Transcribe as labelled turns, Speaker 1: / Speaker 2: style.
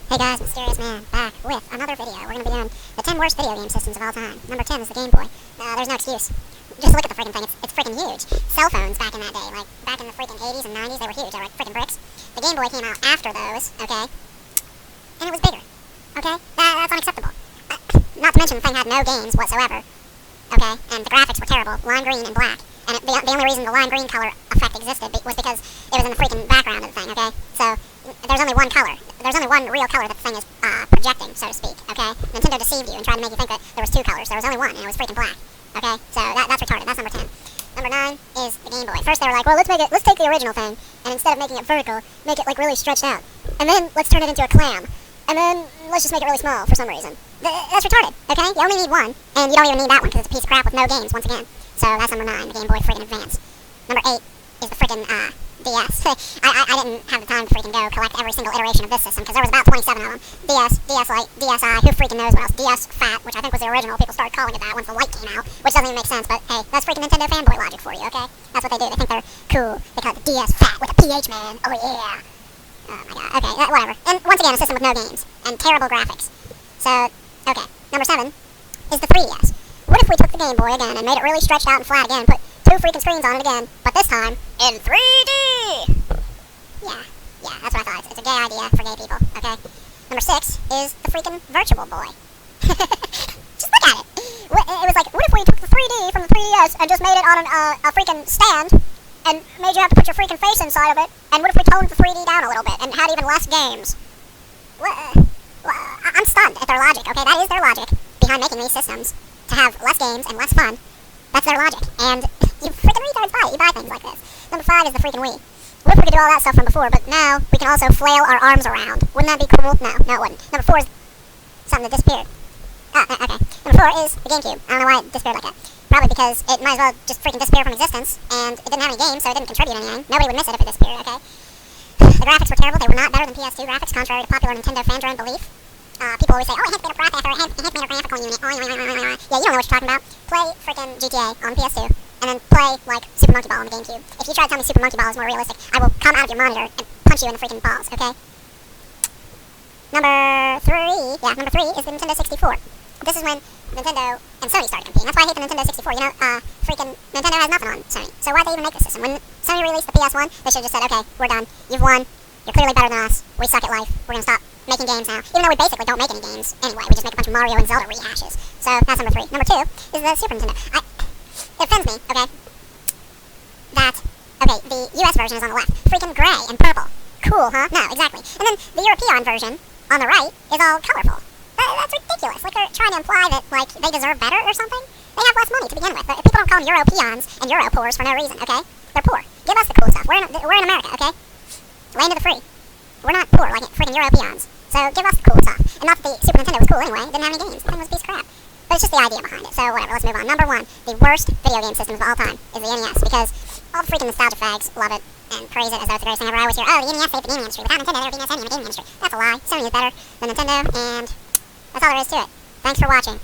Speaker 1: Hey guys, Mysterious Man, back with another video. We're going to be doing the 10 worst video game systems of all time. Number 10 is the Game Boy. There's no excuse. Just look at the freaking thing, it's freaking huge. Cell phones back in that day, like back in the freaking 80s and 90s, they were huge. They were like freaking bricks. The Game Boy came out after those, okay? And it was bigger, okay? That's unacceptable. Not to mention the thing had no games whatsoever, okay? And the graphics were terrible, lime green and black. And the only reason the lime green color effect existed was because it was in the freaking background of the thing, okay? So, there's only one color. There's only one real color that the thing is projecting, so to speak, okay? Nintendo deceived you and tried to make you think that there was two colors. There was only one, and it was freaking black, okay? So, that's retarded. That's number 10. Number 9 is the Game Boy. First they were like, well, let's take the original thing, and instead of making it vertical, make it, like, really stretched out. And then, let's turn it into a clam. And then, let's just make it really small for some reason. That's retarded, okay? You only need one, and you don't even need that one, because it's a piece of crap with no games, once again. So, that's number 9, the Game Boy freaking Advance. Number 8 is the freaking, DS. I didn't have the time to freaking go collect every single iteration of this system, because there was about 27 of them. DS, DS Lite, DSi, who freaking knows what else? DS Fat, which I think was the original. People started calling it that once the Lite came out, which doesn't even make sense, but hey, that's freaking Nintendo fanboy logic for you, okay? That's what they do. They think they're cool. They call it the DS Fat with a PH, man. Oh yeah. Oh my god. Okay, whatever. And once again, a system with no games and terrible graphics. So, okay. Number 7 is the 3DS. What if we took the Game Boy again and made it really stretched out and flat again, put 2 freaking screens on it again, but this time in 3D? Yeah, that's what I thought. It's a gay idea for gay people, okay? Number 6 is the freaking Virtual Boy. Just look at it. It was like, what if we took the 3D from the 3DS and just made it on a freaking stand and made you have to put your freaking face inside of it? And what if we toned the 3D down a little bit and had even less games? I'm stunned at their logic, okay? That is their logic behind making these systems. To have less games and less fun. That's their logic. And you freaking retards buy it. You buy things like this. Number 5 is the freaking Wii. What if we could do all that stuff from before, but now we can also flail our arms around? Wouldn't that be cool? No, it wouldn't. Number 4 is something that disappeared. Okay. Number 4 is the GameCube. I don't know why it disappeared like that. Probably because it might as well just freaking disappear from existence, and it didn't have any games, so it didn't contribute anything. Nobody would miss it if it disappeared, okay? The graphics were terrible. They were not better than PS2 graphics, contrary to popular Nintendo fandom belief. People always say, oh, enhanced beta processor, enhanced beta graphical unit. Yeah, you don't know what you're talking about. Play frickin' GTA on PS2, and then play, like, Super Monkey Ball on the GameCube. If you try to tell me Super Monkey Ball is more realistic, I will come out of your monitor and punch you in the freaking balls, okay? Number 3 is the Nintendo 64. This is when Nintendo and Sony started competing. That's why I hate the Nintendo 64. You know, freaking Nintendo has nothing on Sony. So why'd they even make this system? When Sony released the PS1, they should've just said, okay, we're done. You've won. You're clearly better than us. We suck at life. We're gonna stop making games now. Even though we basically don't make any games anyway. We just make a bunch of Mario and Zelda rehashes. So, that's number 3. Number 2 is the Super Nintendo. It offends me, okay, that, the US version is on the left. Freaking gray and purple. Cool, huh? No, exactly. And then the European version, on the right, is all colorful. That's ridiculous. Like, they're trying to imply that, like, they deserve better or something? They have less money to begin with. People don't call them Europeans and Europores for no reason, okay? They're poor. Give us the cool stuff. We're in America, okay? Land of the free. We're not poor like freaking Europeans. So give us the cool stuff. And not that the Super Nintendo was cool anyway. It didn't have any games. The thing was a piece of crap. But it's just the idea behind it. So whatever, let's move on. Number 1, the worst video game systems of all time is the NES. Because all the freaking nostalgia fags love it and praise it as though it's the greatest thing ever. I always hear, oh, the NES saved the gaming industry. Without Nintendo, there would be no Sony in the gaming industry. That's a lie. Sony is better than Nintendo, and that's all there is to it. Thanks for watching.